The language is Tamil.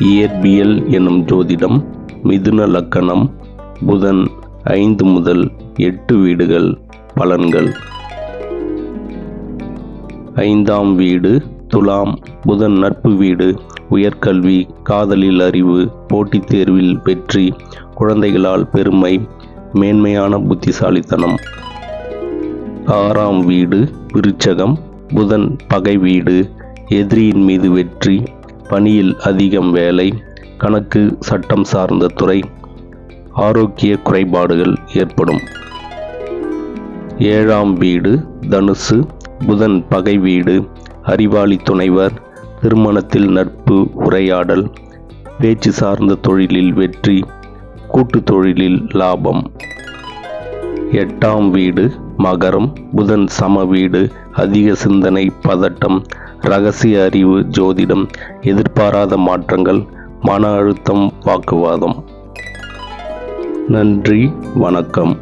இயற்பியல் எனும் ஜோதிடம். மிதுன லக்கணம். புதன் 5 முதல் 8 வீடுகள். பலன்கள். 5ஆம் வீடு துலாம். புதன் நட்பு வீடு. உயர்கல்வி, காதலில் அறிவு, போட்டித் தேர்வில் வெற்றி, குழந்தைகளால் பெருமை, மேன்மையான புத்திசாலித்தனம். 6ஆம் வீடு விருச்சகம். புதன் பகை வீடு. எதிரியின் மீது வெற்றி, பணியில் அதிகம் வேலை, கணக்கு சட்டம் சார்ந்த துறை, ஆரோக்கிய குறைபாடுகள் ஏற்படும். 7ஆம் வீடு தனுசு. புதன் பகை வீடு. அறிவாளி துணைவர், திருமணத்தில் நட்பு, உரையாடல், பேச்சு சார்ந்த தொழிலில் வெற்றி, கூட்டு தொழிலில் லாபம். 8ஆம் வீடு மகரம். புதன் சம வீடு. அதிக சிந்தனை, பதட்டம், இரகசிய அறிவு, ஜோதிடம், எதிர்பாராத மாற்றங்கள், மன அழுத்தம், வாக்குவாதம். நன்றி, வணக்கம்.